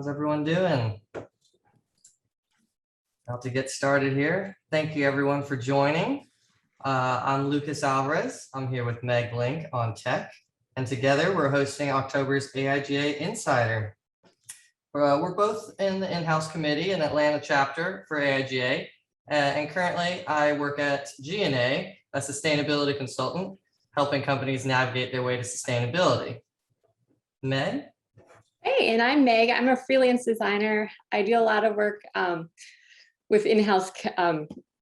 How's everyone doing? About to get started here. Thank you everyone for joining. I'm Lucas Alvarez. I'm here with Meg Link on tech, and together we're hosting October's AIGA Insider. We're both in the in-house committee in Atlanta chapter for AIGA, and currently I work at G&A, a sustainability consultant, helping companies navigate their way to sustainability. Meg? Hey, and I'm Meg. I'm a freelance designer. I do a lot of work with in-house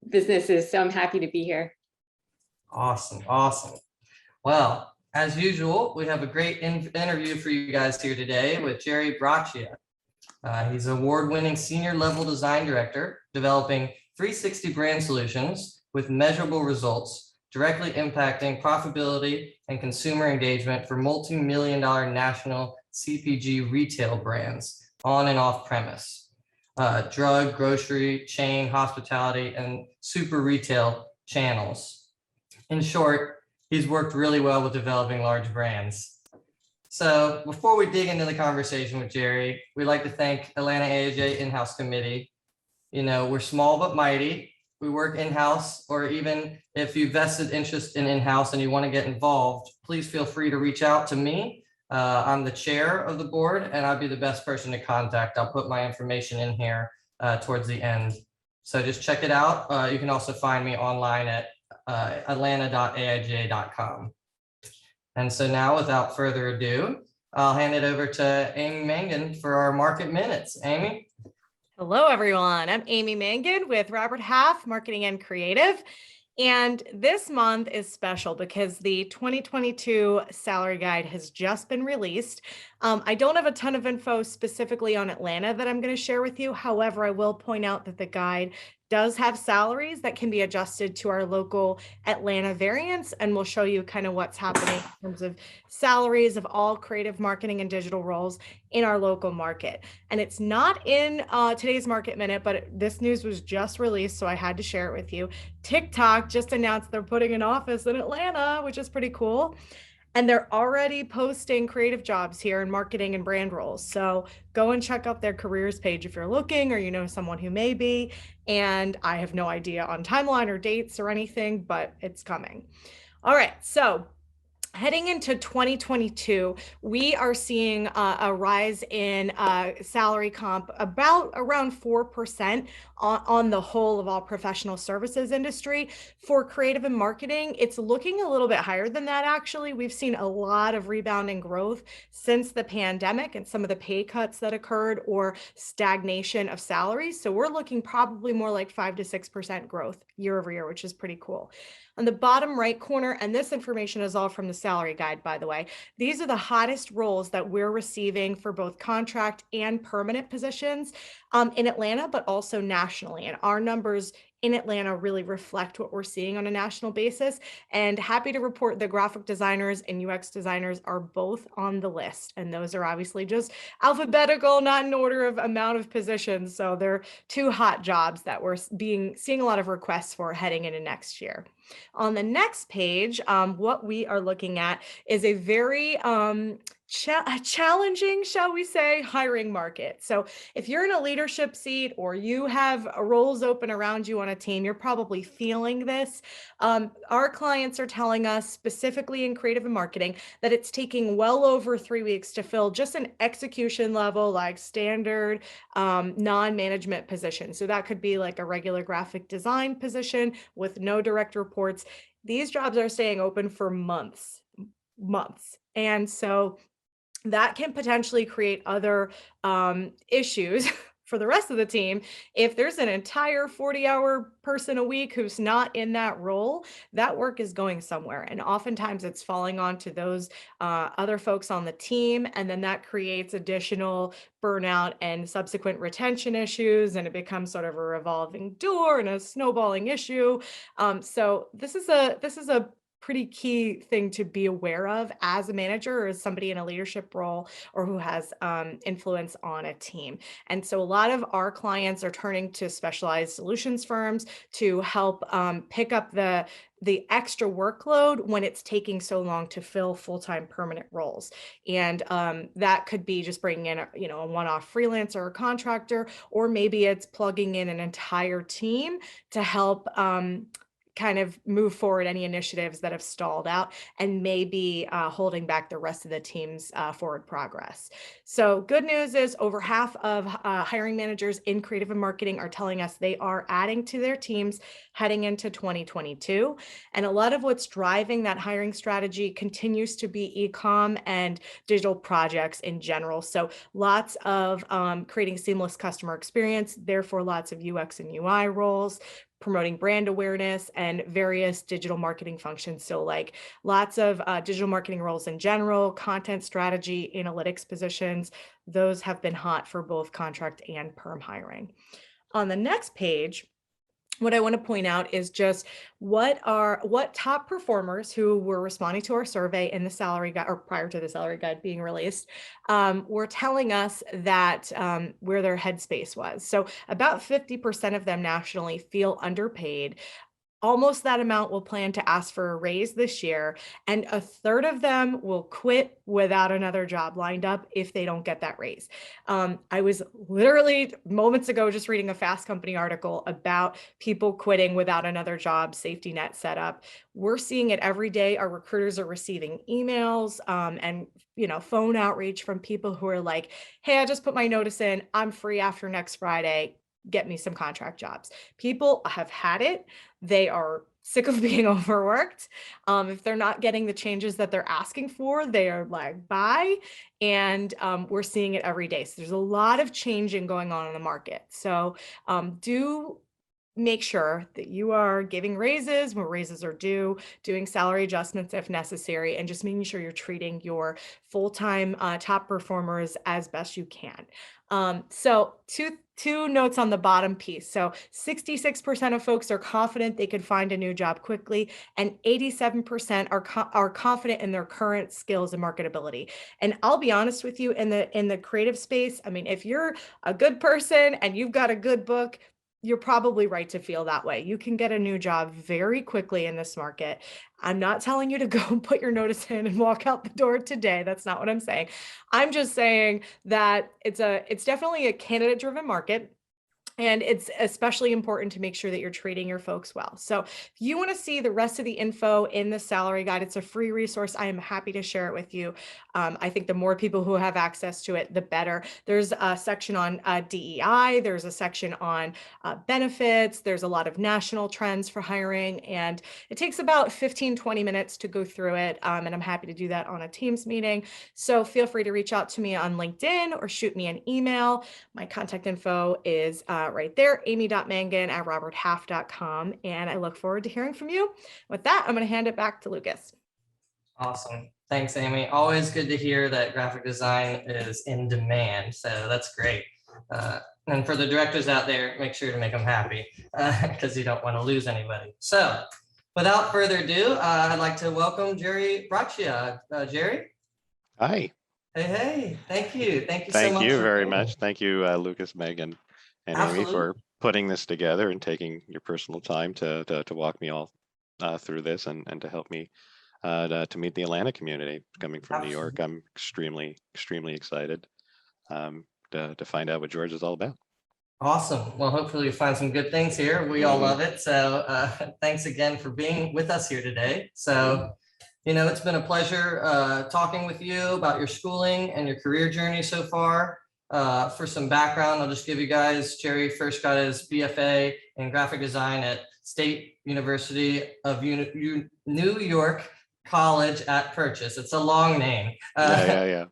businesses, so I'm happy to be here. Awesome, awesome. Well, as usual, we have a great interview for you guys here today with Jerry Braccia. He's an award-winning senior level design director, developing 360 brand solutions with measurable results, directly impacting profitability and consumer engagement for multi-million-dollar national CPG retail brands on and off premise, drug, grocery, chain, hospitality, and super retail channels. In short, he's worked really well with developing large brands. So before we dig into the conversation with Jerry, we'd like to thank Atlanta AIGA in-house committee. You know, we're small but mighty. We work in-house, or even if you vested interest in in-house and you want to get involved, please feel free to reach out to me. I'm the chair of the board and I'll be the best person to contact. I'll put my information in here towards the end. So just check it out. You can also find me online at atlanta.aiga.com. And so now, without further ado, I'll hand it over to Amy Mangan for our market minutes. Amy? Hello, everyone. I'm Amy Mangan with Robert Half, Marketing and Creative. And this month is special because the 2022 salary guide has just been released. I don't have a ton of info specifically on Atlanta that I'm going to share with you. However, I will point out that the guide does have salaries that can be adjusted to our local Atlanta variants, and we'll show you kind of what's happening in terms of salaries of all creative marketing and digital roles in our local market. And it's not in today's Market Minute, but this news was just released, so I had to share it with you. TikTok just announced they're putting an office in Atlanta, which is pretty cool. And they're already posting creative jobs here in marketing and brand roles. So go and check out their careers page if you're looking or you know someone who may be. And I have no idea on timeline or dates or anything, but it's coming. All right, so heading into 2022, we are seeing a rise in salary comp around 4% on the whole of all professional services industry. For creative and marketing, it's looking a little bit higher than that, actually. We've seen a lot of rebounding growth since the pandemic and some of the pay cuts that occurred or stagnation of salaries. So we're looking probably more like 5 to 6% growth year over year, which is pretty cool. On the bottom right corner, and this information is all from the salary guide, by the way, these are the hottest roles that we're receiving for both contract and permanent positions in Atlanta, but also nationally. And our numbers in Atlanta really reflect what we're seeing on a national basis. And happy to report the graphic designers and UX designers are both on the list. And those are obviously just alphabetical, not in order of amount of positions. So they're two hot jobs that we're seeing a lot of requests for heading into next year. On the next page, what we are looking at is a very challenging, shall we say, hiring market. So if you're in a leadership seat or you have roles open around you on a team, you're probably feeling this. Our clients are telling us, specifically in creative and marketing, that it's taking well over 3 weeks to fill just an execution level, like standard non-management position. So that could be like a regular graphic design position with no direct reports. These jobs are staying open for months. And so that can potentially create other issues for the rest of the team. If there's an entire 40-hour person a week who's not in that role, that work is going somewhere. And oftentimes it's falling onto those other folks on the team. And then that creates additional burnout and subsequent retention issues. And it becomes sort of a revolving door and a snowballing issue. So this is a pretty key thing to be aware of as a manager or as somebody in a leadership role or who has influence on a team. And so a lot of our clients are turning to specialized solutions firms to help pick up the extra workload when it's taking so long to fill full-time permanent roles. And that could be just bringing in a one-off freelancer or contractor, or maybe it's plugging in an entire team to help kind of move forward any initiatives that have stalled out and maybe holding back the rest of the team's forward progress. So good news is over half of hiring managers in creative and marketing are telling us they are adding to their teams heading into 2022. And a lot of what's driving that hiring strategy continues to be e-com and digital projects in general. So lots of creating seamless customer experience, therefore lots of UX and UI roles, promoting brand awareness and various digital marketing functions. So like lots of digital marketing roles in general, content strategy, analytics positions, those have been hot for both contract and perm hiring. On the next page, what I want to point out is just what top performers who were responding to our survey in the salary guide or prior to the salary guide being released were telling us that where their headspace was. So about 50% of them nationally feel underpaid. Almost that amount will plan to ask for a raise this year, and a third of them will quit without another job lined up if they don't get that raise. I was literally moments ago just reading a Fast Company article about people quitting without another job safety net set up. We're seeing it every day. Our recruiters are receiving emails and phone outreach from people who are like, hey, I just put my notice in. I'm free after next Friday. Get me some contract jobs. People have had it. They are sick of being overworked. If they're not getting the changes that they're asking for, they are like, bye. And we're seeing it every day. So there's a lot of changing going on in the market. So do make sure that you are giving raises when raises are due, doing salary adjustments if necessary, and just making sure you're treating your full-time top performers as best you can. So two notes on the bottom piece. So 66% of folks are confident they could find a new job quickly, and 87% are confident in their current skills and marketability. And I'll be honest with you, in the creative space, I mean, if you're a good person and you've got a good book, you're probably right to feel that way. You can get a new job very quickly in this market. I'm not telling you to go put your notice in and walk out the door today. That's not what I'm saying. I'm just saying that it's definitely a candidate-driven market. And it's especially important to make sure that you're treating your folks well. So if you want to see the rest of the info in the salary guide, it's a free resource. I am happy to share it with you. I think the more people who have access to it, the better. There's a section on DEI. There's a section on benefits. There's a lot of national trends for hiring. And it takes about 15-20 minutes to go through it. And I'm happy to do that on a Teams meeting. So feel free to reach out to me on LinkedIn or shoot me an email. My contact info is right there, amy.mangan@roberthalf.com. And I look forward to hearing from you. With that, I'm going to hand it back to Lucas. Awesome. Thanks, Amy. Always good to hear that graphic design is in demand. So that's great. And for the directors out there, make sure to make them happy because you don't want to lose anybody. So without further ado, I'd like to welcome Jerry Braccia. Jerry? Hi. Hey, thank you. Thank you so much. Thank you very much. Thank you, Lucas, Megan, and Amy for putting this together and taking your personal time to walk me all through this and to help me to meet the Atlanta community. Coming from New York, I'm extremely excited to find out what George is all about. Awesome. Well, hopefully you find some good things here. We all love it. So thanks again for being with us here today. So, it's been a pleasure talking with you about your schooling and your career journey so far. For some background, I'll just give you guys, Jerry first got his BFA in graphic design at State University of New York College at Purchase. It's a long name. Yeah.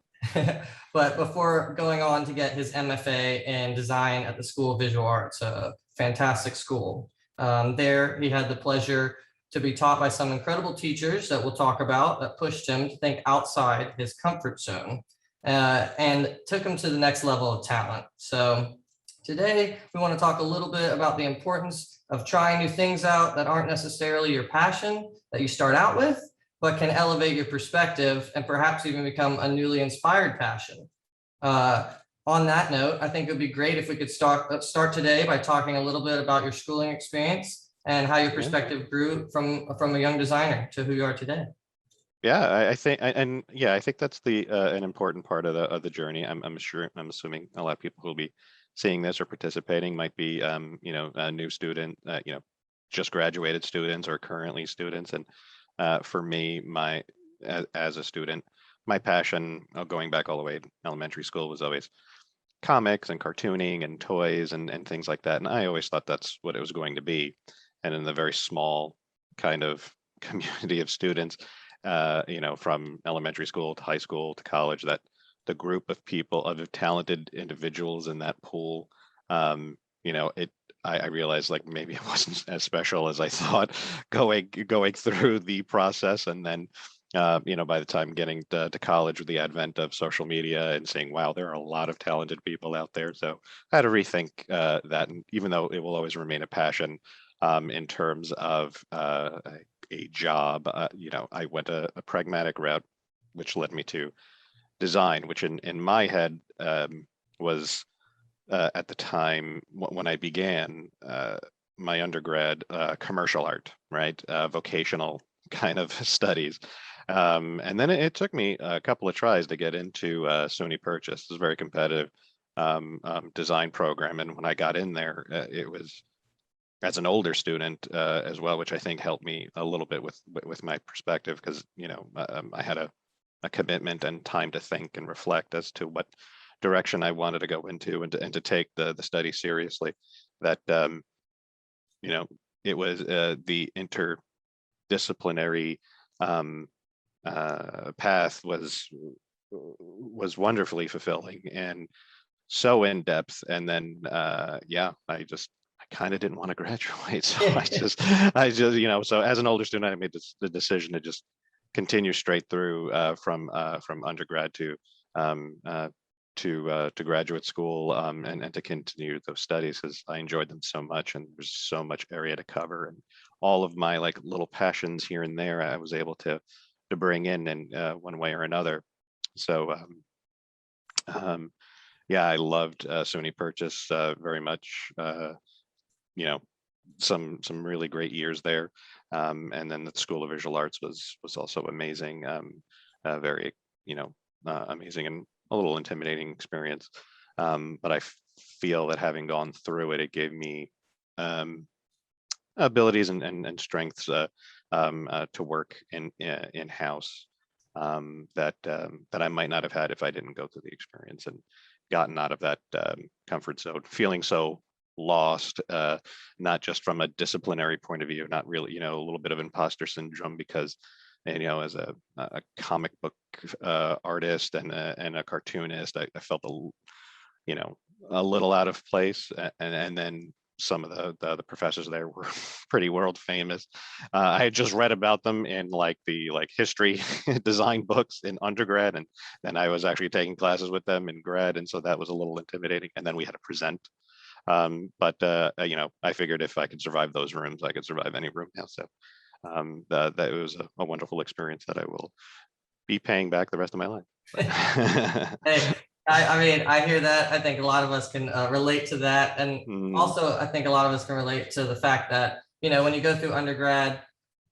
But before going on to get his MFA in design at the School of Visual Arts, a fantastic school. There, he had the pleasure to be taught by some incredible teachers that we'll talk about that pushed him to think outside his comfort zone and took him to the next level of talent. So today, we want to talk a little bit about the importance of trying new things out that aren't necessarily your passion that you start out with, but can elevate your perspective and perhaps even become a newly inspired passion. On that note, I think it would be great if we could start today by talking a little bit about your schooling experience and how your perspective grew from a young designer to who you are today. Yeah, I think, and yeah, I think that's the an important part of the journey. I'm assuming a lot of people who will be seeing this or participating might be, you know, a new student, you know, just graduated students or currently students. And for me, as a student, my passion, going back all the way to elementary school, was always comics and cartooning and toys and things like that. And I always thought that's what it was going to be. And in the very small kind of community of students, you know, from elementary school to high school to college, that the group of people, of talented individuals in that pool, you know, I realized like maybe it wasn't as special as I thought going through the process. And then you know, by the time getting to college with the advent of social media and saying, wow, there are a lot of talented people out there. So I had to rethink that. And even though it will always remain a passion in terms of a job, you know, I went a pragmatic route, which led me to design, which in my head was at the time when I began my undergrad, commercial art, right? Vocational kind of studies. And then it took me a couple of tries to get into SUNY Purchase. It was a very competitive design program. And when I got in there, it was as an older student as well, which I think helped me a little bit with my perspective, because, you know, I had a commitment and time to think and reflect as to what direction I wanted to go into and to take the study seriously. That, you know, it was the interdisciplinary path was wonderfully fulfilling and so in depth. And then yeah, I kind of didn't want to graduate, so I just you know, so as an older student, I made the decision to just continue straight through from undergrad to graduate school, and to continue those studies, because I enjoyed them so much, and there's so much area to cover, and all of my like little passions here and there I was able to bring in one way or another. So yeah, I loved SUNY Purchase very much. You know, some really great years there, and then the School of Visual Arts was also amazing. Very, you know, amazing and a little intimidating experience, but I feel that having gone through it, it gave me abilities and strengths to work in-house that I might not have had if I didn't go through the experience and gotten out of that comfort zone, feeling so lost, not just from a disciplinary point of view, not really, you know, a little bit of imposter syndrome, because, you know, as a comic book artist and a cartoonist, I felt you know, a little out of place, and then some of the professors there were pretty world famous. I had just read about them in like the history design books in undergrad, and then I was actually taking classes with them in grad, and so that was a little intimidating. And then we had to present. But you know, I figured if I could survive those rooms, I could survive any room now. So that was a wonderful experience that I will be paying back the rest of my life. Hey, I mean, I hear that. I think a lot of us can relate to that. And also, I think a lot of us can relate to the fact that, you know, when you go through undergrad,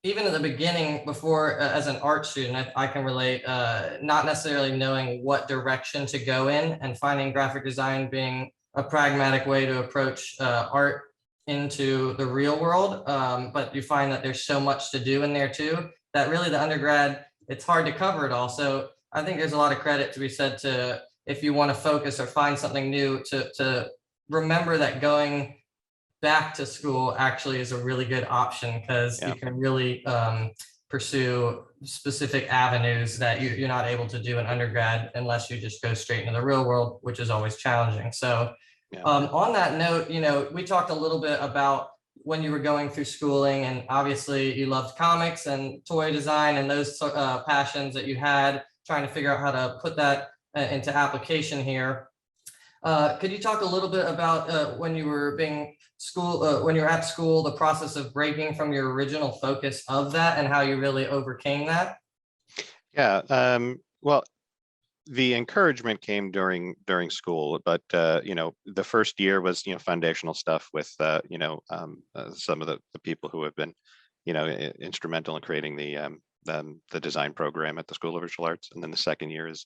even at the beginning, before as an art student, I can relate, not necessarily knowing what direction to go in, and finding graphic design being a pragmatic way to approach art into the real world. But you find that there's so much to do in there too, that really the undergrad, it's hard to cover it all. So I think there's a lot of credit to be said to, if you want to focus or find something new, to remember that going back to school actually is a really good option, because you can really pursue specific avenues that you're not able to do in undergrad unless you just go straight into the real world, which is always challenging. So on that note, you know, we talked a little bit about when you were going through schooling, and obviously you loved comics and toy design and those passions that you had, trying to figure out how to put that into application here. Could you talk a little bit about when you were being school, when you're at school, the process of breaking from your original focus of that and how you really overcame that? Yeah, well, the encouragement came during school, but the first year was foundational stuff with some of the people who have been instrumental in creating the design program at the School of Visual Arts. And then the second year is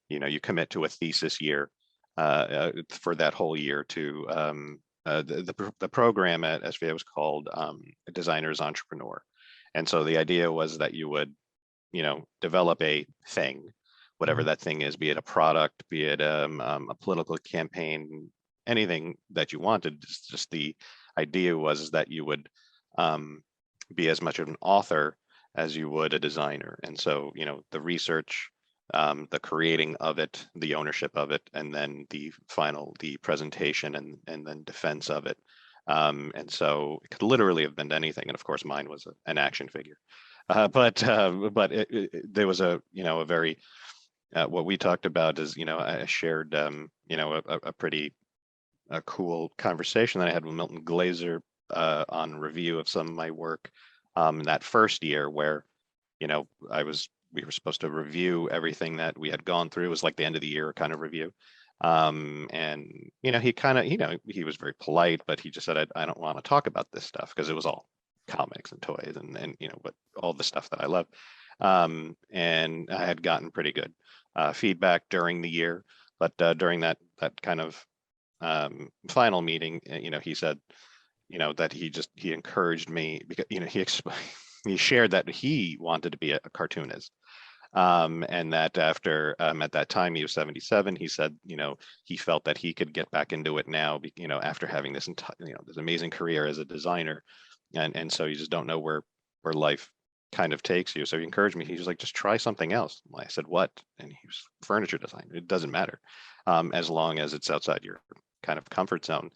you commit to a thesis year for that whole year to the program at SVA was called Designer's Entrepreneur. And so the idea was that you would develop a thing, whatever that thing is, be it a product, be it a political campaign, anything that you wanted. Just the idea was that you would be as much of an author as you would a designer. And so, the research, the creating of it, the ownership of it, and then the presentation and then defense of it. And so it could literally have been anything. And of course, mine was an action figure. But there was a very what we talked about is I shared a pretty cool conversation that I had with Milton Glaser on review of some of my work that first year, where we were supposed to review everything that we had gone through. It was like the end of the year kind of review. And he kind of he was very polite, but he just said, I don't want to talk about this stuff, because it was all comics and toys and but all the stuff that I love. And I had gotten pretty good feedback during the year, but during that kind of final meeting, he said that he encouraged me, because he shared that he wanted to be a cartoonist, and that after at that time he was 77, he said he felt that he could get back into it now, after having this this amazing career as a designer. And so you just don't know where life kind of takes you. So he encouraged me. He was like, just try something else. I said, what? And he was furniture design. It doesn't matter, as long as it's outside your kind of comfort zone.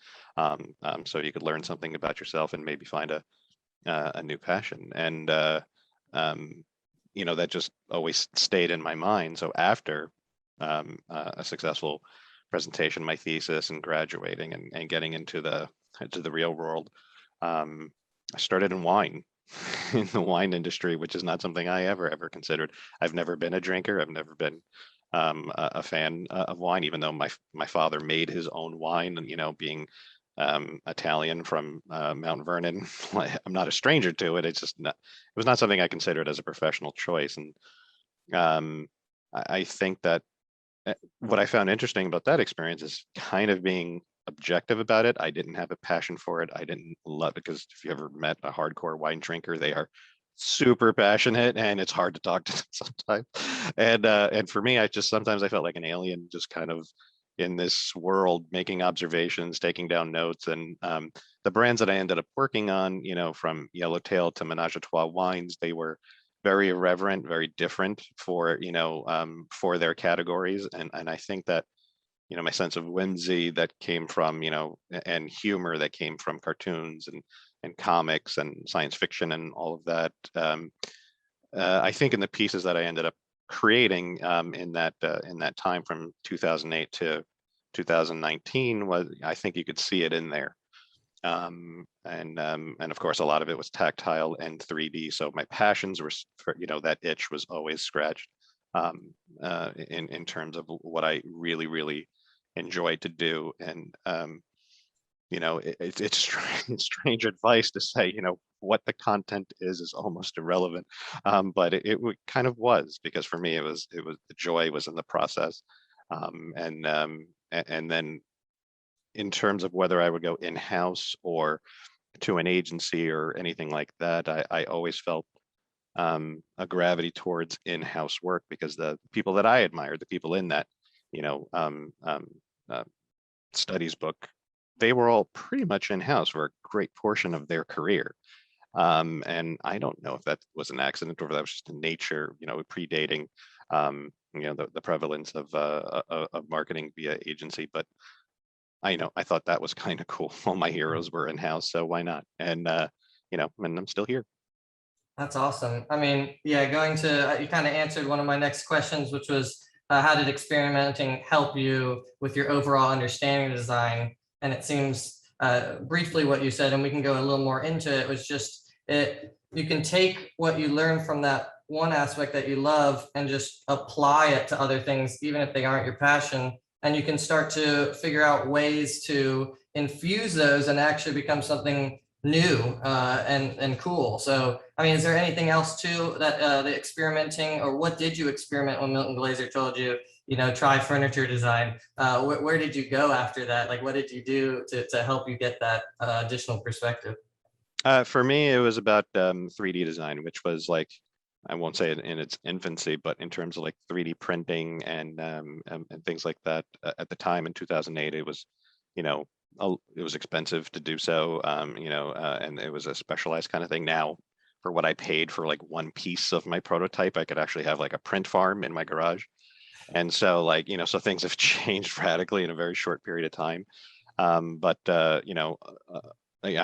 So you could learn something about yourself and maybe find a new passion. And that just always stayed in my mind. So after a successful presentation, my thesis, and graduating and getting into the real world, I started in wine, in the wine industry, which is not something I ever considered. I've never been a drinker. I've never been a fan of wine, even though my father made his own wine. And being Italian from Mount Vernon, I'm not a stranger to it. It's just not. It was not something I considered as a professional choice. And I think that what I found interesting about that experience is kind of being objective about it. I didn't have a passion for it. I didn't love it, because if you ever met a hardcore wine drinker, they are super passionate and it's hard to talk to them sometimes. And for me, sometimes I felt like an alien, just kind of in this world, making observations, taking down notes. And the brands that I ended up working on, from Yellowtail to Menage a Trois wines, they were very irreverent, very different for their categories. And I think that my sense of whimsy that came from, and humor that came from cartoons and comics and science fiction and all of that. I think in the pieces that I ended up creating in that time from 2008 to 2019 I think you could see it in there. And of course, a lot of it was tactile and 3D. So my passions were, for, that itch was always scratched in terms of what I really enjoyed to do. And it's strange advice to say what the content is almost irrelevant, but it kind of was, because for me it was the joy was in the process. And then in terms of whether I would go in-house or to an agency or anything like that, I always felt a gravity towards in-house work, because the people that I admired, the people in that studies book, they were all pretty much in-house for a great portion of their career. And I don't know if that was an accident or if that was just nature, predating the prevalence of marketing via agency. But I thought that was kind of cool. All my heroes were in-house, so why not? And and I'm still here. That's awesome. I mean, yeah, you kind of answered one of my next questions, which was how did experimenting help you with your overall understanding of design? And it seems briefly what you said, and we can go a little more into it, was just you can take what you learn from that one aspect that you love and just apply it to other things, even if they aren't your passion. And you can start to figure out ways to infuse those and actually become something new and cool. So, I mean, is there anything else too that the experimenting, or what did you experiment when Milton Glaser told you, try furniture design? Where did you go after that? Like, what did you do to help you get that additional perspective? For me, it was about 3D design, which was like, I won't say it in its infancy, but in terms of like 3D printing and things like that. At the time in 2008, it was, it was expensive to do so, and it was a specialized kind of thing. Now, for what I paid for like one piece of my prototype, I could actually have like a print farm in my garage. And so like, so things have changed radically in a very short period of time. I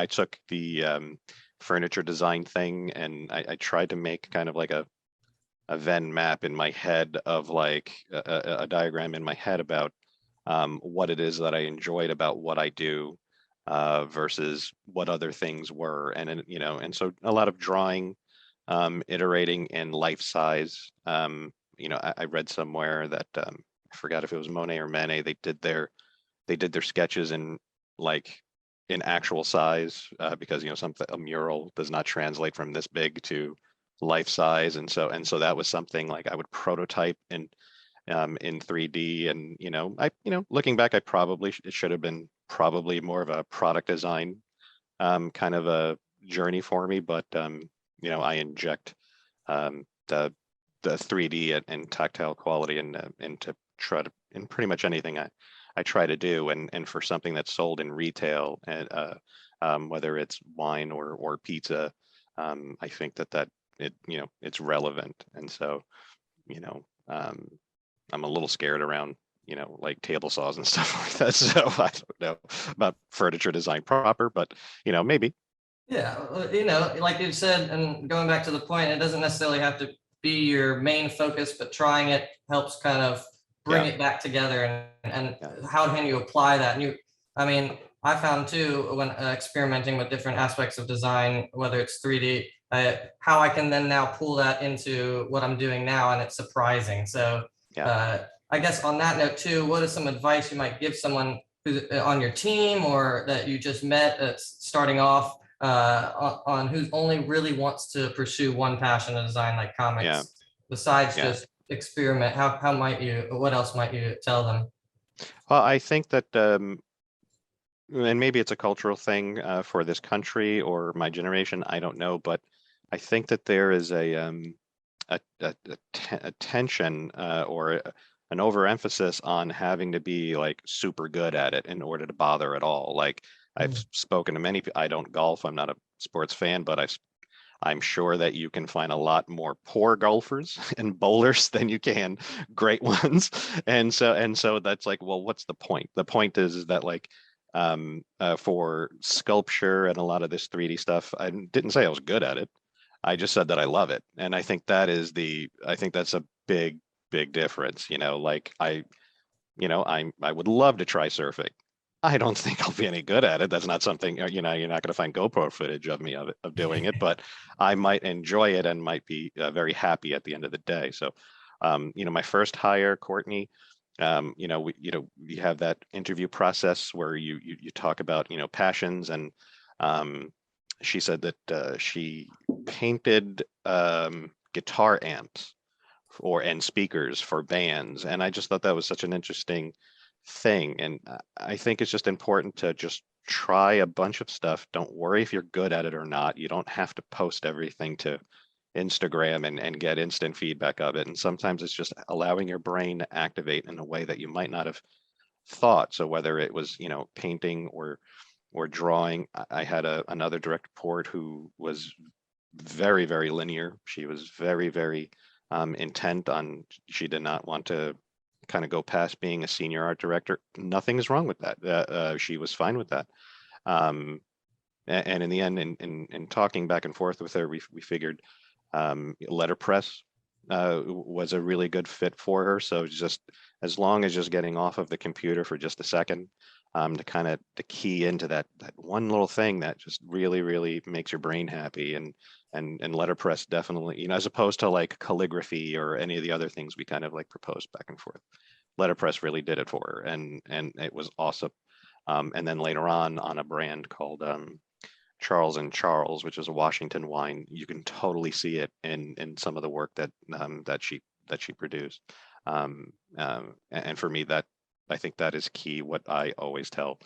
took the furniture design thing, and I tried to make kind of like a Venn map in my head of like a diagram in my head about what it is that I enjoyed about what I do versus what other things were. And so a lot of drawing, iterating in life size. I read somewhere that I forgot if it was Monet or Manet, they did their sketches in like in actual size because a mural does not translate from this big to life size, and so that was something like I would prototype in 3D. And looking back, it should have been probably more of a product design kind of a journey for me, but I inject the 3D and tactile quality into try to in pretty much anything I try to do, and for something that's sold in retail, and whether it's wine or pizza, I think that it's relevant. And so I'm a little scared around like table saws and stuff like that. So I don't know about furniture design proper, but maybe. Yeah, like you said, and going back to the point, it doesn't necessarily have to be your main focus, but trying it helps kind of bring Yeah. it back together. And Yeah. how can you apply that? I mean, I found too, when experimenting with different aspects of design, whether it's 3D, how I can then now pull that into what I'm doing now, and it's surprising. So I guess on that note too, what is some advice you might give someone who's on your team or that you just met that's starting off, on who only really wants to pursue one passion of design like comics, Yeah. besides Yeah. just experiment? What else might you tell them? Well, I think that and maybe it's a cultural thing for this country or my generation, I don't know, but I think that there is a tension or an overemphasis on having to be like super good at it in order to bother at all. Like I've spoken to many, I don't golf, I'm not a sports fan, but I'm sure that you can find a lot more poor golfers and bowlers than you can great ones. And so that's like, well, what's the point? The point is that like for sculpture and a lot of this 3D stuff, I didn't say I was good at it. I just said that I love it. And I think I think that's a big difference. Like I would love to try surfing. I don't think I'll be any good at it. That's not something, you're not going to find GoPro footage of me of doing it, but I might enjoy it and might be very happy at the end of the day. So, my first hire, Courtney, we have that interview process where you talk about, passions, and she said that she painted guitar amps and speakers for bands. And I just thought that was such an interesting thing. And I think it's just important to just try a bunch of stuff. Don't worry if you're good at it or not. You don't have to post everything to Instagram and get instant feedback of it. And sometimes it's just allowing your brain to activate in a way that you might not have thought. So whether it was, painting or drawing, I had another direct report who was very, very linear. She was very, very intent on, she did not want to kind of go past being a senior art director. Nothing is wrong with that. She was fine with that. And in the end, in talking back and forth with her, we figured letterpress was a really good fit for her. So just as long as just getting off of the computer for just a second, to kind of to key into that one little thing that just really, really makes your brain happy. And letterpress definitely, as opposed to like calligraphy or any of the other things we kind of like proposed back and forth. Letterpress really did it for her, and it was awesome. And then later on a brand called Charles and Charles, which is a Washington wine, you can totally see it in some of the work that she produced. And for me, that I think that is key. What I always tell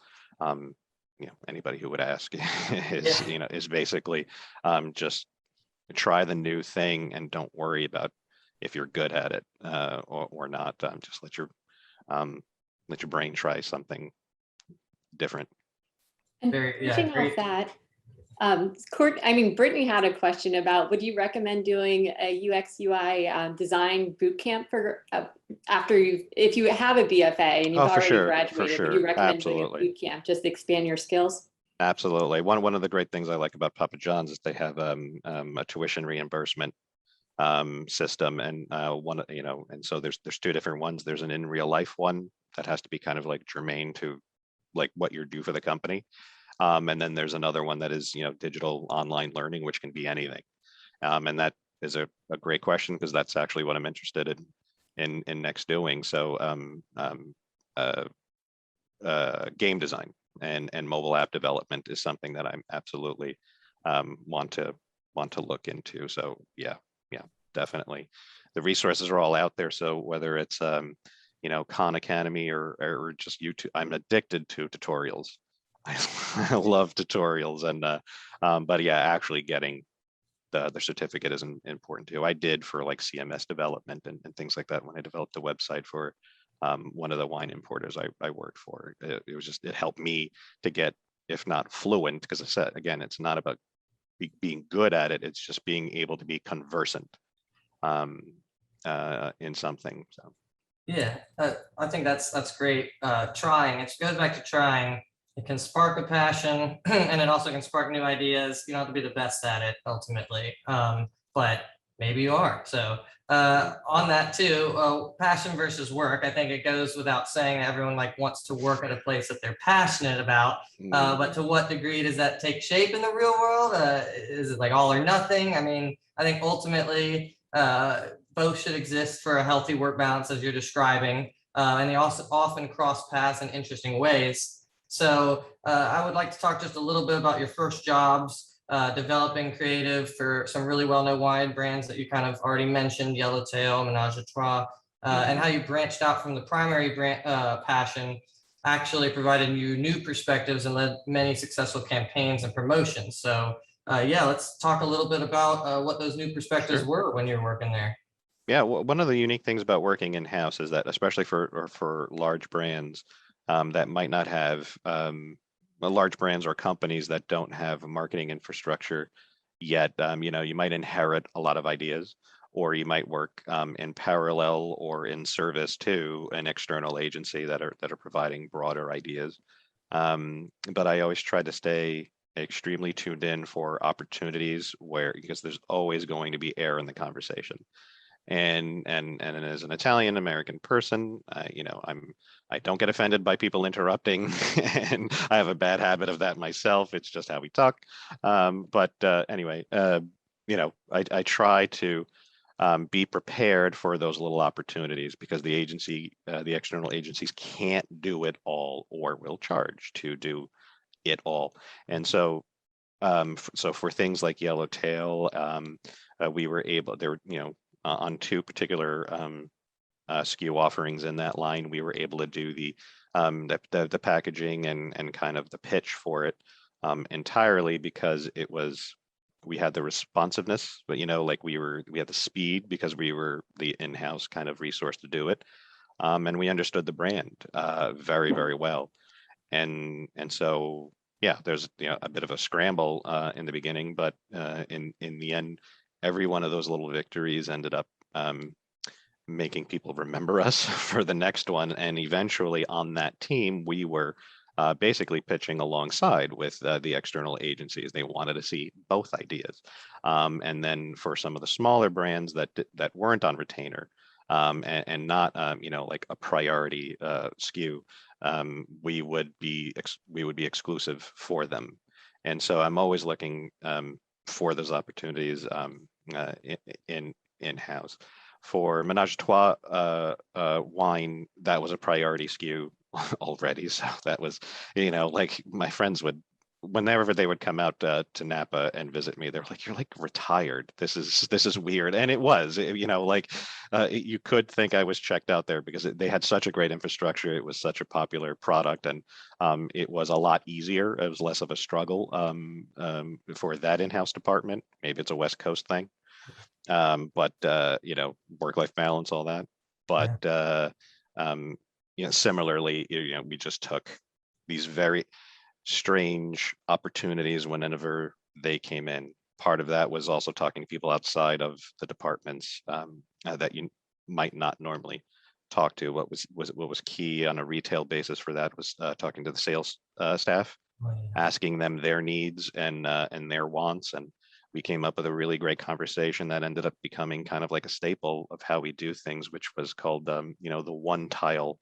anybody who would ask is is basically just try the new thing and don't worry about if you're good at it or not. Just let your brain try something different. And Very, yeah, pushing off great. that, Brittany had a question about, would you recommend doing a UX UI design boot camp for if you have a BFA and you've Oh, for already sure, graduated, would sure. you recommend doing a Absolutely. boot camp just to expand your skills? Absolutely. One of the great things I like about Papa John's is they have a tuition reimbursement system, and and so there's two different ones. There's an in real life one that has to be kind of like germane to like what you're due for the company. And then there's another one that is, digital online learning, which can be anything. And that is a great question, because that's actually what I'm interested in next doing. So game design and mobile app development is something that I'm absolutely want to look into. So yeah, definitely. The resources are all out there. So whether it's Khan Academy or just YouTube, I'm addicted to tutorials. I love tutorials, and but yeah, actually getting the certificate is important too. I did for like CMS development and things like that when I developed a website for one of the wine importers I worked for. It was just, it helped me to get, if not fluent, because I said again, it's not about being good at it. It's just being able to be conversant in something. So. Yeah, I think that's great. Trying, it goes back to trying. It can spark a passion, and it also can spark new ideas. You don't have to be the best at it ultimately, but maybe you are. So on that too, passion versus work. I think it goes without saying that everyone like wants to work at a place that they're passionate about. But to what degree does that take shape in the real world? Is it like all or nothing? I mean, I think ultimately both should exist for a healthy work balance, as you're describing, and they also often cross paths in interesting ways. So I would like to talk just a little bit about your first jobs, developing creative for some really well-known wine brands that you kind of already mentioned, Yellowtail, Menage a Trois, and how you branched out from the primary brand passion, actually provided you new perspectives and led many successful campaigns and promotions. So yeah, let's talk a little bit about what those new perspectives Sure. were when you were working there. Yeah, one of the unique things about working in-house is that, especially for large brands that might not have large brands or companies that don't have a marketing infrastructure yet, you might inherit a lot of ideas, or you might work in parallel or in service to an external agency that are providing broader ideas. But I always try to stay extremely tuned in for opportunities because there's always going to be air in the conversation. And as an Italian American person, I don't get offended by people interrupting, and I have a bad habit of that myself. It's just how we talk. But anyway, I try to be prepared for those little opportunities, because the external agencies can't do it all or will charge to do it all. And so for things like Yellowtail, we were able, there were, on two particular SKU offerings in that line, we were able to do the packaging and kind of the pitch for it entirely, because we had the responsiveness, but like we had the speed, because we were the in-house kind of resource to do it, and we understood the brand very, very well, and so yeah, there's a bit of a scramble in the beginning, but in the end, every one of those little victories ended up making people remember us for the next one. And eventually on that team, we were basically pitching alongside with the external agencies. They wanted to see both ideas. And then for some of the smaller brands that weren't on retainer, and not like a priority SKU. We would be exclusive for them. And so I'm always looking for those opportunities in-house. For Menage a Trois wine, that was a priority SKU already. So that was, like my friends would, whenever they would come out to Napa and visit me, they're like, "You're like retired. This is weird." And it was, you could think I was checked out there because they had such a great infrastructure. It was such a popular product, and it was a lot easier. It was less of a struggle for that in-house department. Maybe it's a West Coast thing, but work-life balance, all that. But similarly, we just took these very strange opportunities whenever they came in. Part of that was also talking to people outside of the departments that you might not normally talk to. What was key on a retail basis for that was talking to the sales staff, asking them their needs and their wants, and we came up with a really great conversation that ended up becoming kind of like a staple of how we do things, which was called the one tile,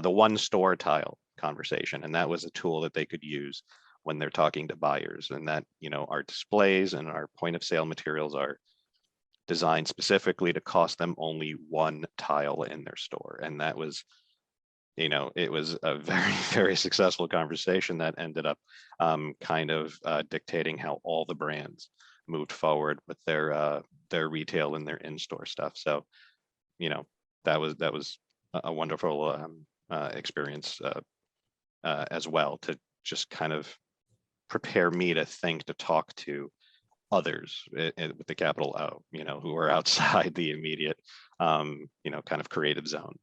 the one store tile conversation. And that was a tool that they could use when they're talking to buyers, and that our displays and our point of sale materials are designed specifically to cost them only one tile in their store. And that was, it was a very, very successful conversation that ended up kind of dictating how all the brands moved forward with their retail and their in-store stuff. So that was a wonderful experience as well, to just kind of prepare me to think, to talk to others with the capital O, who are outside the immediate, kind of creative zone.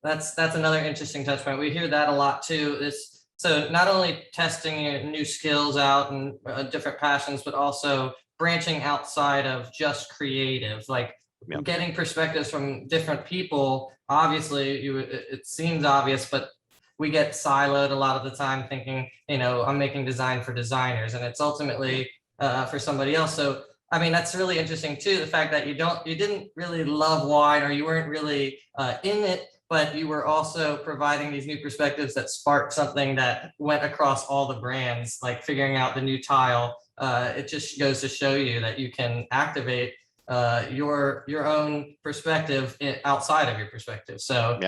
That's another interesting touch point. We hear that a lot too. So not only testing new skills out and different passions, but also branching outside of just creative, like getting perspectives from different people. Obviously, it seems obvious, but we get siloed a lot of the time thinking, I'm making design for designers, and it's ultimately for somebody else. So, I mean, that's really interesting too, the fact that you didn't really love wine, or you weren't really in it, but you were also providing these new perspectives that sparked something that went across all the brands, like figuring out the new tile. It just goes to show you that you can activate your own perspective outside of your perspective. So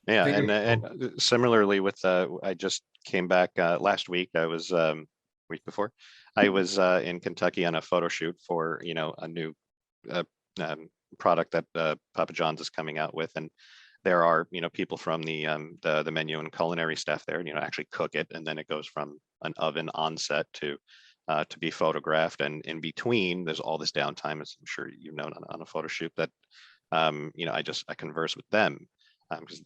and similarly with I just came back last week. I was week before, I was in Kentucky on a photo shoot for a new product that Papa John's is coming out with, and there are people from the menu and culinary staff there, and actually cook it, and then it goes from an oven on set to be photographed, and in between there's all this downtime, as I'm sure you've known on a photo shoot, that I converse with them because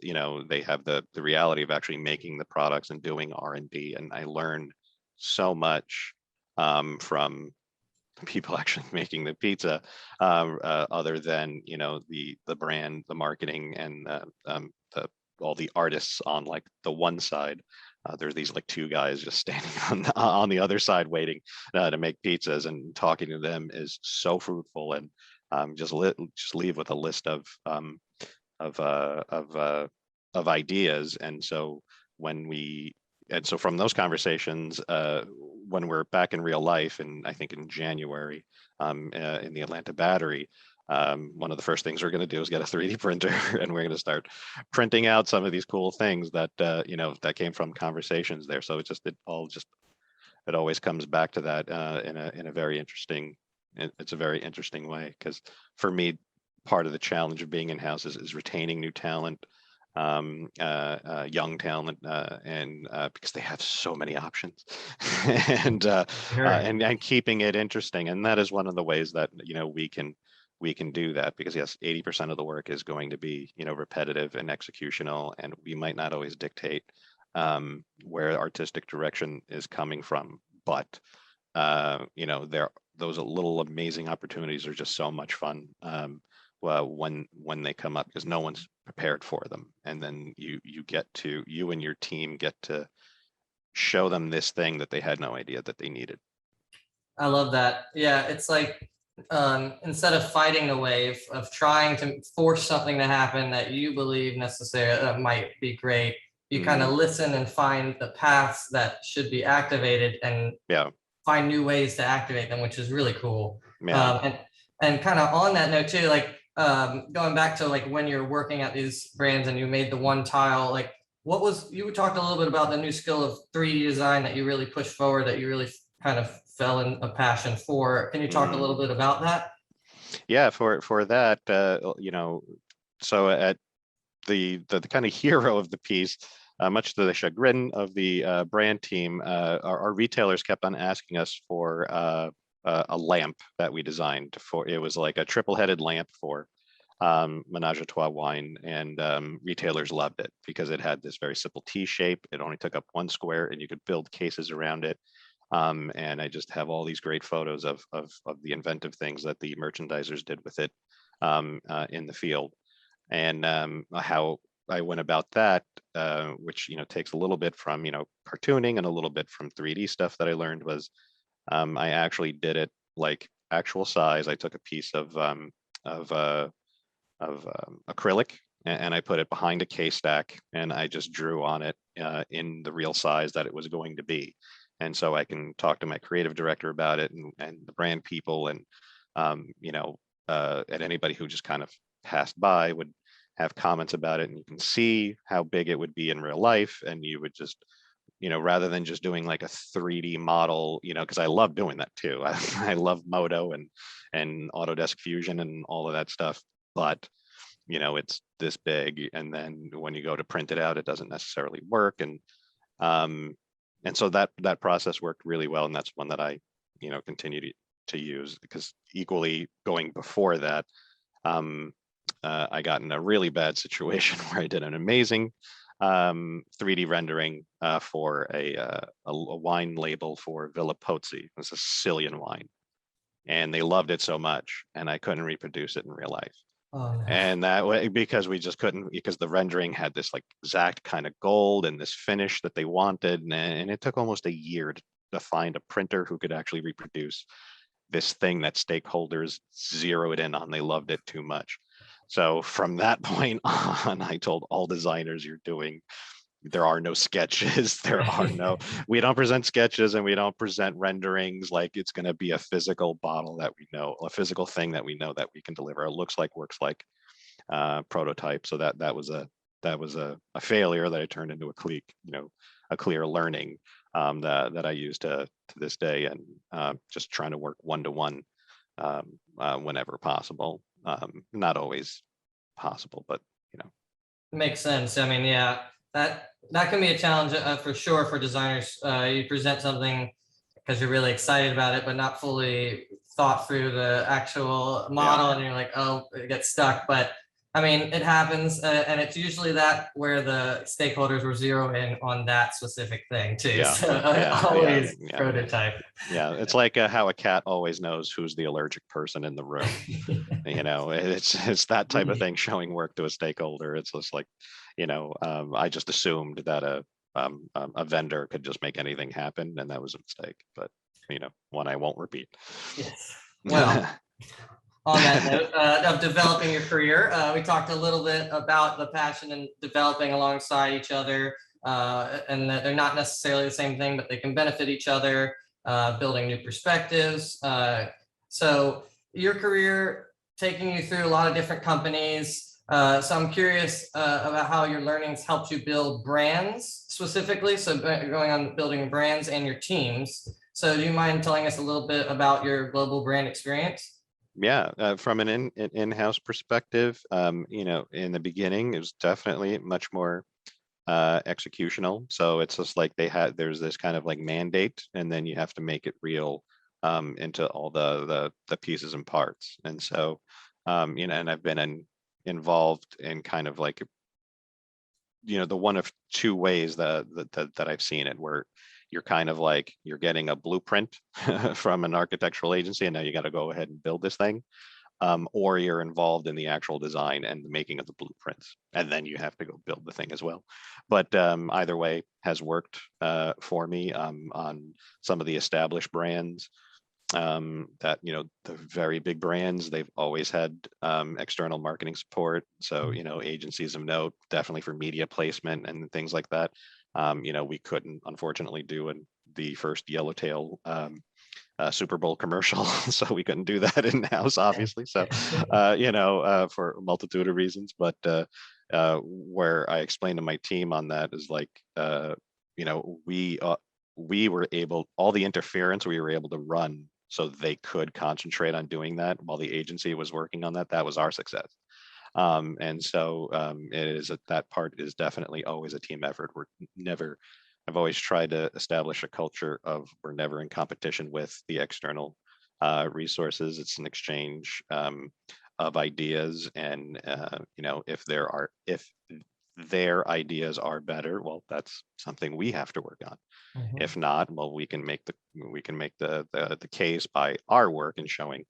they have the reality of actually making the products and doing R&D, and I learn so much from people actually making the pizza, other than the brand, the marketing, and all the artists on like the one side. There's these like two guys just standing on the other side waiting to make pizzas, and talking to them is so fruitful, and just leave with a list of ideas. And so from those conversations, when we're back in real life, and I think in January in the Atlanta Battery, one of the first things we're going to do is get a 3D printer, and we're going to start printing out some of these cool things that that came from conversations there. So it always comes back to that in a very interesting. It's a very interesting way, because for me, part of the challenge of being in-house is retaining new talent, young talent, and because they have so many options, and keeping it interesting. And that is one of the ways that we can do that, because yes, 80% of the work is going to be repetitive and executional, and we might not always dictate where artistic direction is coming from, but those little amazing opportunities are just so much fun when they come up, because no one's prepared for them, and then you and your team get to show them this thing that they had no idea that they needed. I love that. Yeah, it's like instead of fighting the wave of trying to force something to happen that you believe necessarily might be great, you kind of listen and find the paths that should be activated and find new ways to activate them, which is really cool. And kind of on that note too, like going back to like when you're working at these brands and you made the one tile, like you talked a little bit about the new skill of 3D design that you really pushed forward, that you really kind of fell in a passion for. Can you talk a little bit about that? Yeah, for that, so at the kind of hero of the piece, much to the chagrin of the brand team, our retailers kept on asking us for a lamp that we designed for. It was like a triple-headed lamp for Menage a Trois wine, and retailers loved it because it had this very simple T shape. It only took up one square, and you could build cases around it. And I just have all these great photos of the inventive things that the merchandisers did with it in the field, and how I went about that, which takes a little bit from cartooning and a little bit from 3D stuff that I learned, was I actually did it like actual size. I took a piece of acrylic and I put it behind a case stack, and I just drew on it in the real size that it was going to be. And so I can talk to my creative director about it, and the brand people, and and anybody who just kind of passed by would have comments about it, and you can see how big it would be in real life. And you would just, rather than just doing like a 3D model, because I love doing that too. I love Modo and Autodesk Fusion and all of that stuff, but it's this big, and then when you go to print it out, it doesn't necessarily work. And so that process worked really well, and that's one that I continue to use, because equally going before that, I got in a really bad situation where I did an amazing 3D rendering for a wine label for Villa Pozzi. It was a Sicilian wine, and they loved it so much, and I couldn't reproduce it in real life. Oh, no. And that way, because we just couldn't, because the rendering had this like exact kind of gold and this finish that they wanted, and it took almost a year to find a printer who could actually reproduce this thing that stakeholders zeroed in on. They loved it too much. So from that point on, I told all designers, there are no sketches. We don't present sketches, and we don't present renderings. Like, it's going to be a physical bottle that we know, a physical thing that we know that we can deliver. It looks like, works like, prototype. So that was a failure that I turned into a clear learning that I use to this day, and just trying to work one-to-one whenever possible. Not always possible, but Makes sense. I mean, yeah, that can be a challenge for sure for designers. You present something because you're really excited about it, but not fully thought through the actual model, and you're like, oh, it gets stuck. But I mean, it happens, and it's usually that where the stakeholders were zeroing in on that specific thing too. Yeah, So always prototype. Yeah, it's like how a cat always knows who's the allergic person in the room. It's that type of thing, showing work to a stakeholder. It's just like, I just assumed that a vendor could just make anything happen, and that was a mistake. But one I won't repeat. Yes. Well, on that note of developing your career, we talked a little bit about the passion and developing alongside each other, and that they're not necessarily the same thing, but they can benefit each other, building new perspectives. So your career taking you through a lot of different companies. So I'm curious about how your learnings helped you build brands specifically. So going on building brands and your teams. So do you mind telling us a little bit about your global brand experience? Yeah, from an in-house perspective, in the beginning, it was definitely much more executional. So it's just like there's this kind of like mandate, and then you have to make it real into all the pieces and parts. And so, and I've been involved in kind of like, the one of two ways that I've seen it, where you're kind of like, you're getting a blueprint from an architectural agency, and now you got to go ahead and build this thing. Or you're involved in the actual design and the making of the blueprints, and then you have to go build the thing as well. But either way has worked for me on some of the established brands. that, you know, the very big brands, they've always had external marketing support. So, you know, agencies of note, definitely for media placement and things like that. You know, we couldn't unfortunately do the first Yellowtail Super Bowl commercial, so we couldn't do that in-house, obviously. So, you know, for a multitude of reasons, but where I explained to my team on that is like, you know, we were able, all the interference we were able to run so they could concentrate on doing that while the agency was working on that. That was our success. And so it is that part is definitely always a team effort. We're never, I've always tried to establish a culture of we're never in competition with the external resources. It's an exchange of ideas, and you know, if their ideas are better, well, that's something we have to work on. Mhm. If not, well, we can make the case by our work and showing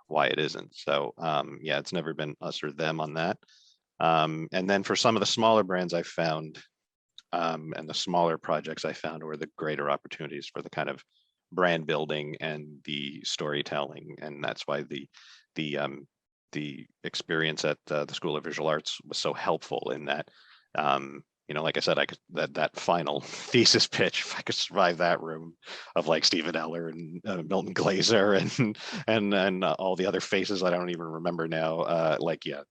why it isn't. So yeah, it's never been us or them on that. And then for some of the smaller brands I found, and the smaller projects I found were the greater opportunities for the kind of brand building and the storytelling. And that's why the experience at the School of Visual Arts was so helpful in that, you know, like I said, I could that final thesis pitch, if I could survive that room of like Stephen Eller and Milton Glaser and all the other faces I don't even remember now. Like, yeah,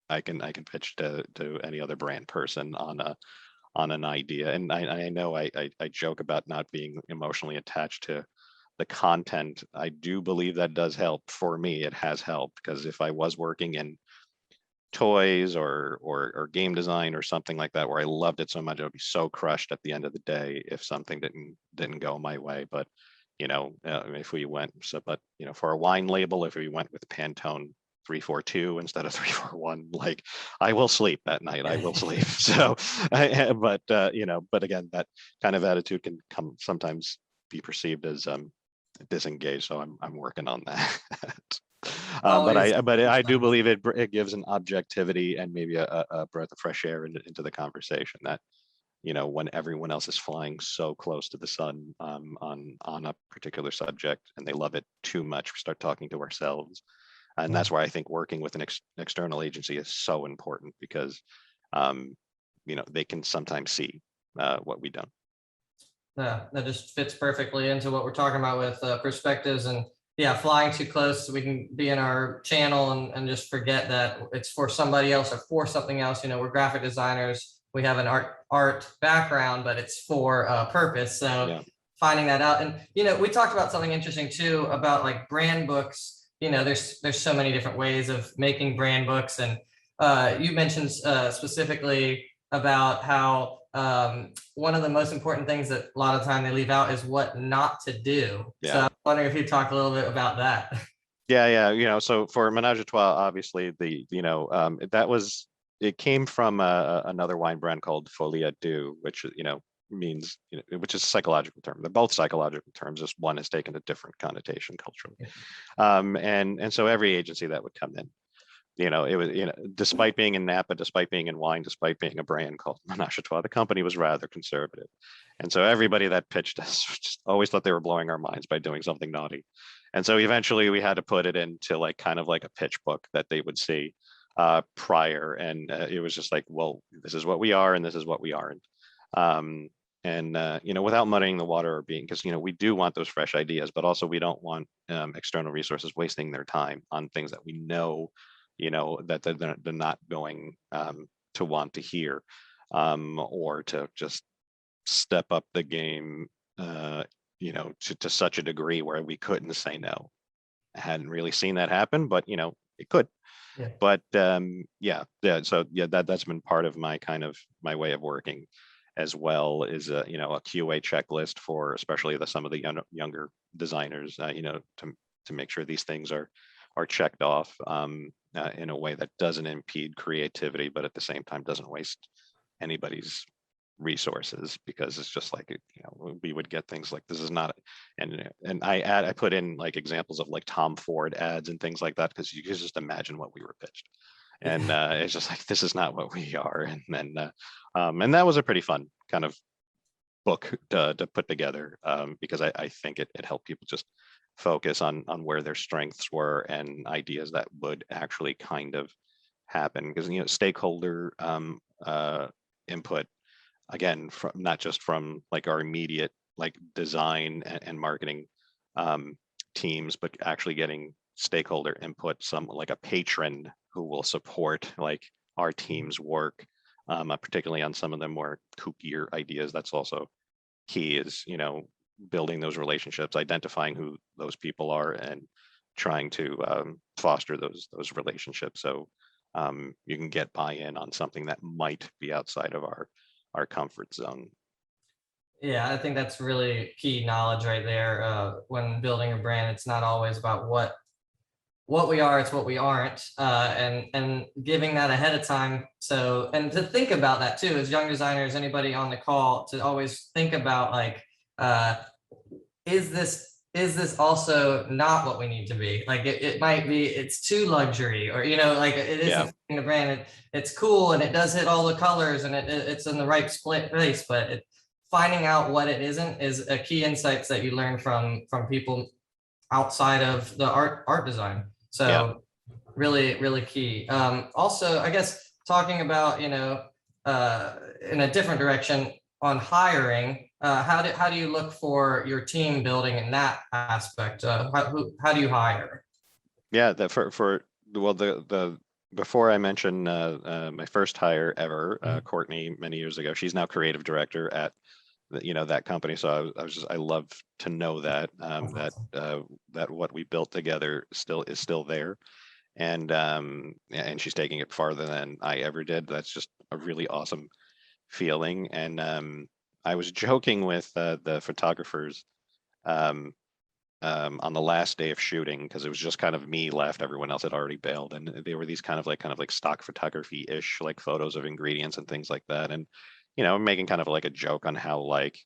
I can pitch to any other brand person on an idea. And I know I joke about not being emotionally attached to the content. I do believe that does help. For me, it has helped, because if I was working in toys or game design or something like that where I loved it so much, I would be so crushed at the end of the day if something didn't go my way. But you know, if we went but you know, for a wine label, if we went with Pantone 342 instead of 341, like, I will sleep at night. I will sleep. So but you know, but again, that kind of attitude can sometimes be perceived as disengaged. So I'm working on that. But Always. I do believe it gives an objectivity and maybe a breath of fresh air into the conversation that, you know, when everyone else is flying so close to the sun on a particular subject and they love it too much, we start talking to ourselves. And that's why I think working with an external agency is so important, because you know, they can sometimes see what we don't. Yeah, that just fits perfectly into what we're talking about with perspectives, and yeah, flying too close, we can be in our channel and just forget that it's for somebody else or for something else. You know, we're graphic designers, we have an art background, but it's for a purpose. So Yeah. finding that out. And you know, we talked about something interesting too about like brand books. You know, there's so many different ways of making brand books, and you mentioned specifically about how one of the most important things that a lot of time they leave out is what not to do. Yeah. So I'm wondering if you talk a little bit about that. Yeah. You know, so for Menage a Trois, obviously it came from another wine brand called Folie à Deux, which, you know, means, you know, which is a psychological term. They're both psychological terms. Just one has taken a different connotation culturally. And so every agency that would come in, you know, it was, you know, despite being in Napa, despite being in wine, despite being a brand called Menage a Trois, the company was rather conservative. And so everybody that pitched us just always thought they were blowing our minds by doing something naughty. And so eventually we had to put it into like kind of like a pitch book that they would see prior. And it was just like, well, this is what we are and this is what we aren't. You know, without muddying the water or being, because, you know, we do want those fresh ideas, but also we don't want external resources wasting their time on things that we know, you know, that they're not going to want to hear, or to just step up the game, you know, to such a degree where we couldn't say no. I hadn't really seen that happen, but, you know, it could. Yeah. But yeah. So yeah, that's been part of my kind of my way of working, as well, is you know, a QA checklist for especially some of the younger designers, you know, to make sure these things are checked off in a way that doesn't impede creativity, but at the same time doesn't waste anybody's resources, because it's just like, you know, we would get things like, this is not, and I put in like examples of like Tom Ford ads and things like that, because you can just imagine what we were pitched, and it's just like, this is not what we are. And then and that was a pretty fun kind of book to put together, because I think it helped people just focus on where their strengths were and ideas that would actually kind of happen. Because stakeholder input, again, from not just from like our immediate like design and marketing teams, but actually getting stakeholder input, some like a patron who will support like our team's work, particularly on some of the more kookier ideas. That's also key, is building those relationships, identifying who those people are, and trying to foster those relationships, so you can get buy-in on something that might be outside of our comfort zone. Yeah, I think that's really key knowledge right there. When building a brand, it's not always about what we are, it's what we aren't, and giving that ahead of time. So, and to think about that too, as young designers, anybody on the call, to always think about like, is this also not what we need to be? Like it might be, it's too luxury, or like it Yeah. isn't the brand. It's cool and it does hit all the colors and it's in the right split place, but finding out what it isn't is a key insights that you learn from people outside of the art design. So Yeah. really, really key. Also, I guess talking about, in a different direction on hiring, how do you look for your team building in that aspect? How do you hire? Yeah, that well, the before I mention my first hire ever, Courtney, many years ago, she's now creative director at that company. So I love to know that that what we built together is still there, and she's taking it farther than I ever did. That's just a really awesome feeling. And I was joking with the photographers on the last day of shooting, because it was just kind of me left, everyone else had already bailed, and they were these kind of like stock photography-ish, like photos of ingredients and things like that. And making kind of like a joke on how like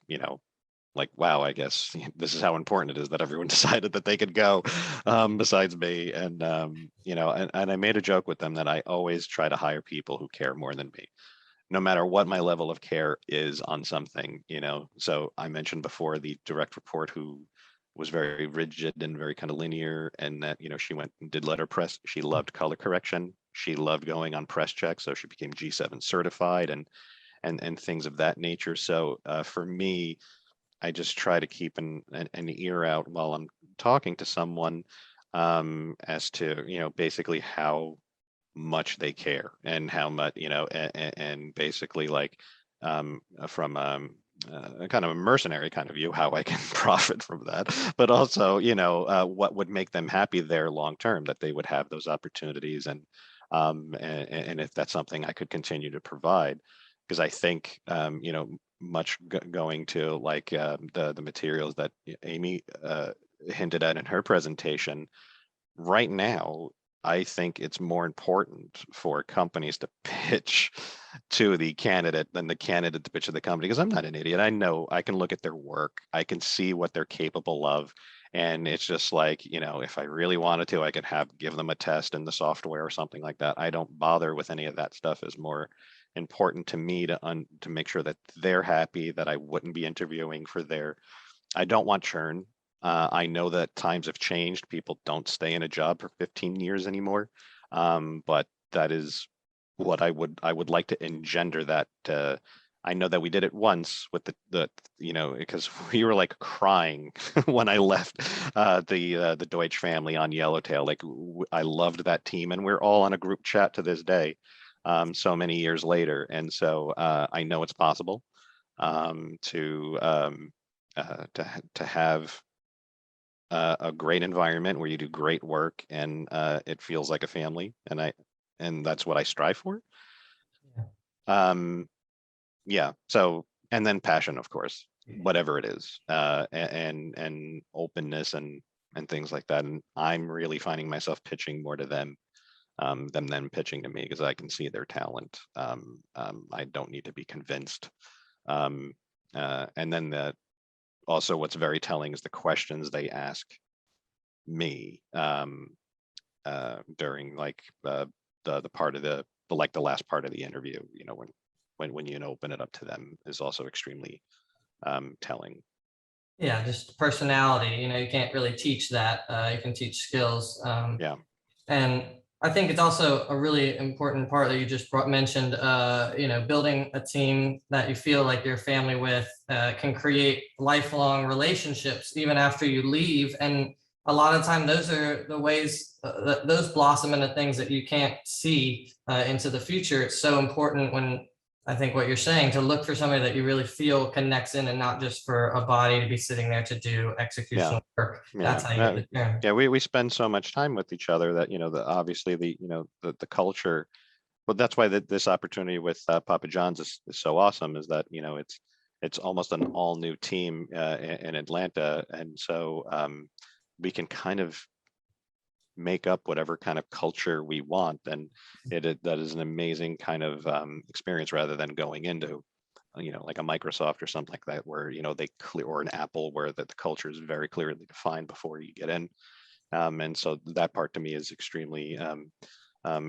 wow, I guess this is how important it is that everyone decided that they could go, besides me. And and I made a joke with them that I always try to hire people who care more than me, no matter what my level of care is on something. So I mentioned before the direct report who was very rigid and very kind of linear, and that she went and did letterpress. She loved color correction, she loved going on press check, so she became G7 certified, and things of that nature. So for me, I just try to keep an ear out while I'm talking to someone, as to basically how much they care, and how much and basically like from a kind of a mercenary kind of view, how I can profit from that, but also what would make them happy there long term, that they would have those opportunities, and if that's something I could continue to provide. Because I think much going to like the materials that Amy hinted at in her presentation, right now I think it's more important for companies to pitch to the candidate than the candidate to pitch to the company. Because I'm not an idiot. I know I can look at their work. I can see what they're capable of. And it's just like, if I really wanted to, I could give them a test in the software or something like that. I don't bother with any of that stuff. Is more important to me to make sure that they're happy, that I wouldn't be interviewing for I don't want churn. I know that times have changed. People don't stay in a job for 15 years anymore. But that is what I would like to engender that. I know that we did it once with the because we were like crying when I left the Deutsch family on Yellowtail. Like I loved that team, and we're all on a group chat to this day, so many years later. And so I know it's possible to have a great environment where you do great work, and it feels like a family, and that's what I strive for. Yeah. So, and then passion, of course, whatever it is, and openness and things like that. And I'm really finding myself pitching more to them than pitching to me, because I can see their talent. I don't need to be convinced. And then also what's very telling is the questions they ask me during like the part of the last part of the interview. When you open it up to them, is also extremely telling. Yeah, just personality, you can't really teach that. You can teach skills. Yeah. And I think it's also a really important part that you just mentioned, building a team that you feel like you're family with, can create lifelong relationships even after you leave. And a lot of time, those are the ways that those blossom into things that you can't see into the future. It's so important when I think what you're saying, to look for somebody that you really feel connects in, and not just for a body to be sitting there to do Yeah. executional work. Yeah. That's how you get the turn. Yeah. We spend so much time with each other that, obviously the culture, but that's why this opportunity with Papa John's is so awesome, is that, it's almost an all new team in Atlanta. And so we can kind of make up whatever kind of culture we want. And that is an amazing kind of experience, rather than going into, like a Microsoft or something like that, where, they clear, or an Apple, where the culture is very clearly defined before you get in. And so that part to me is extremely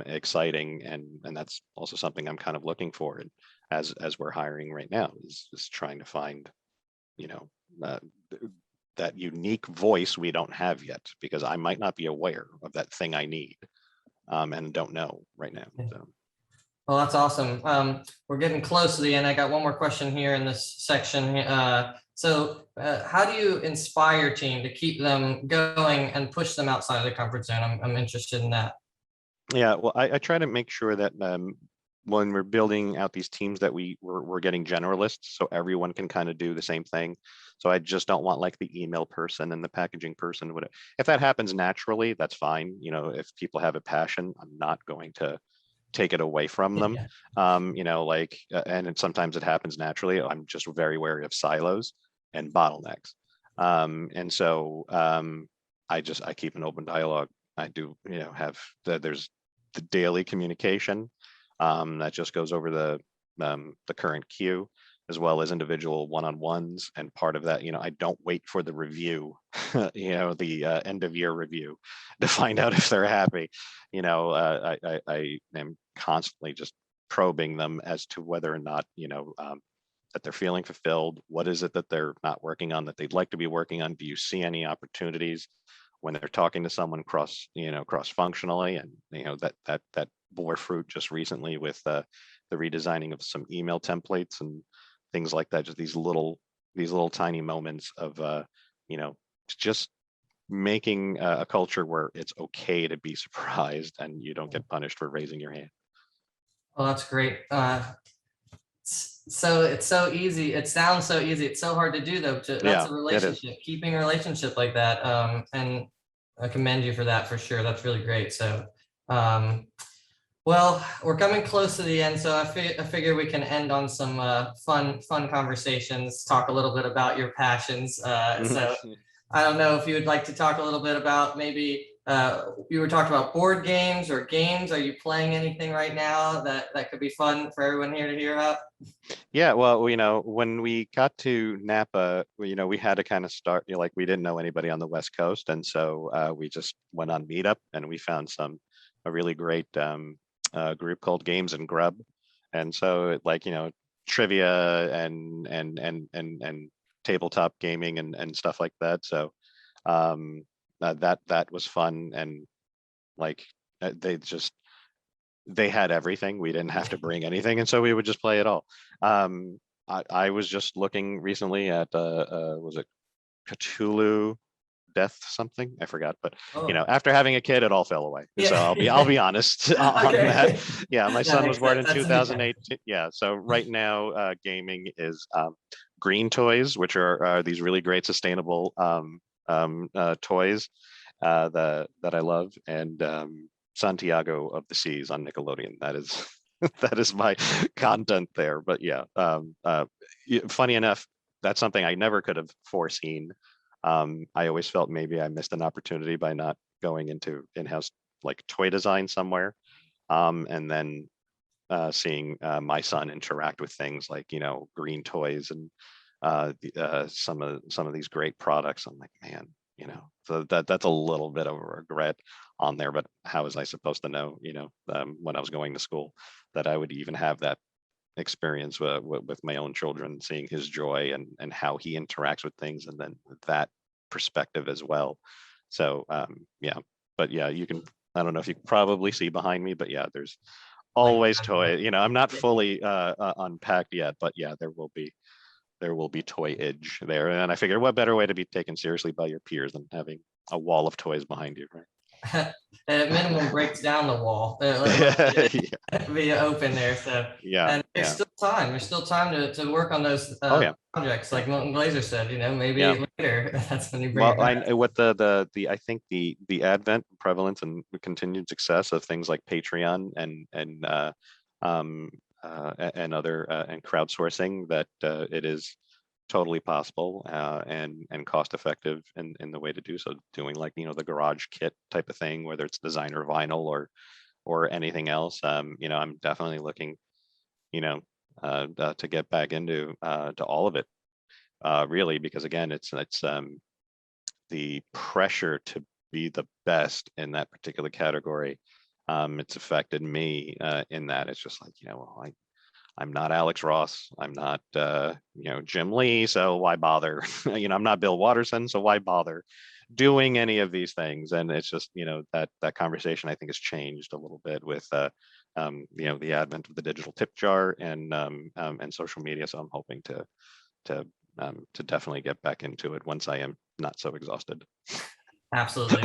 exciting. And that's also something I'm kind of looking for, and as we're hiring right now, is trying to find, you know, uh, that unique voice we don't have yet, because I might not be aware of that thing I need, and don't know right now. So. Well, that's awesome. We're getting close to the end. I got one more question here in this section. How do you inspire your team to keep them going and push them outside of their comfort zone? I'm interested in that. Yeah, well, I try to make sure that when we're building out these teams, that we're getting generalists, so everyone can kind of do the same thing. So I just don't want like the email person and the packaging person. If that happens naturally, that's fine. If people have a passion, I'm not going to take it away from them. Sometimes it happens naturally. I'm just very wary of silos and bottlenecks. I keep an open dialogue. I do, have there's the daily communication that just goes over the current queue, as well as individual one-on-ones. And part of that, I don't wait for the review, the end of year review, to find out if they're happy. I am constantly just probing them as to whether or not, that they're feeling fulfilled. What is it that they're not working on that they'd like to be working on? Do you see any opportunities when they're talking to someone cross-functionally? And that bore fruit just recently with the redesigning of some email templates and things like that. Just these little tiny moments of just making a culture where it's okay to be surprised and you don't get punished for raising your hand. Oh, that's great. So it's so easy. It sounds so easy. It's so hard to do though. That's a relationship, keeping a relationship like that. And I commend you for that for sure. That's really great. So, well, we're coming close to the end, so I figure we can end on some fun conversations. Talk a little bit about your passions. So I don't know if you would like to talk a little bit about maybe you were talking about board games or games. Are you playing anything right now that could be fun for everyone here to hear about? Yeah, well, when we got to Napa, we had to kind of start, like we didn't know anybody on the West Coast. And so we just went on Meetup, and we found a really great group called Games and Grub. And so trivia and tabletop gaming and stuff like that. So that was fun. And like they had everything. We didn't have to bring anything, and so we would just play it all. I was just looking recently at was it Cthulhu Death something? I forgot, but after having a kid, it all fell away. So I'll be honest on that. Yeah, my son was born in 2008. Yeah, so right now gaming is green toys, which are these really great sustainable toys that I love, and Santiago of the Seas on Nickelodeon. That is that is my content there. But yeah, funny enough, that's something I never could have foreseen. I always felt maybe I missed an opportunity by not going into in-house like toy design somewhere, and then seeing my son interact with things like green toys and some of these great products. I'm like, man, so that's a little bit of a regret on there. But how was I supposed to know, when I was going to school, that I would even have that experience with my own children, seeing his joy and how he interacts with things, and then that perspective as well. So yeah, but yeah, you can, I don't know if you can probably see behind me, but yeah, there's always toy. You know, I'm not fully unpacked yet, but yeah, there will be toy-age there. And I figured what better way to be taken seriously by your peers than having a wall of toys behind you, right? At minimum breaks down the wall. Be open there. So Yeah, and there's yeah. still time. There's still time to work on those Oh yeah. projects, like Milton Glaser said. You know, maybe Yeah. later. That's when you bring Well, it back. what the I think the advent, prevalence, and continued success of things like Patreon and other and crowdsourcing, that it is totally possible and cost effective in the way to do so. Doing, like, you know, the garage kit type of thing, whether it's designer vinyl or anything else. You know, I'm definitely looking, you know, to get back into to all of it, really, because again, it's the pressure to be the best in that particular category. It's affected me in that it's just like, you know, well, I'm not Alex Ross. I'm not, you know, Jim Lee. So why bother? You know, I'm not Bill Watterson. So why bother doing any of these things? And it's just, you know, that conversation I think has changed a little bit with, you know, the advent of the digital tip jar and social media. So I'm hoping to definitely get back into it once I am not so exhausted. Absolutely.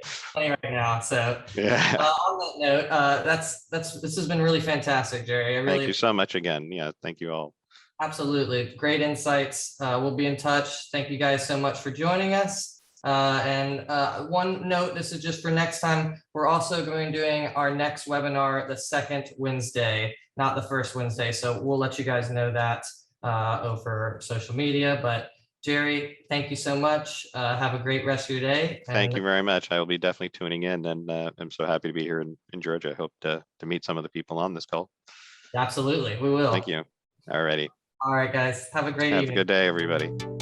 Funny right now. So Yeah. on that note, this has been really fantastic, Jerry. I really Thank you so much again. Yeah, thank you all. Absolutely. Great insights. We'll be in touch. Thank you guys so much for joining us. And one note, this is just for next time. We're also going doing our next webinar the second Wednesday, not the first Wednesday. So we'll let you guys know that over social media. But Jerry, thank you so much. Have a great rest of your day. Thank you very much. I will be definitely tuning in, and I'm so happy to be here in Georgia. I hope to meet some of the people on this call. Absolutely. We will. Thank you. All righty. All right, guys. Have a great Have evening. a good day, everybody.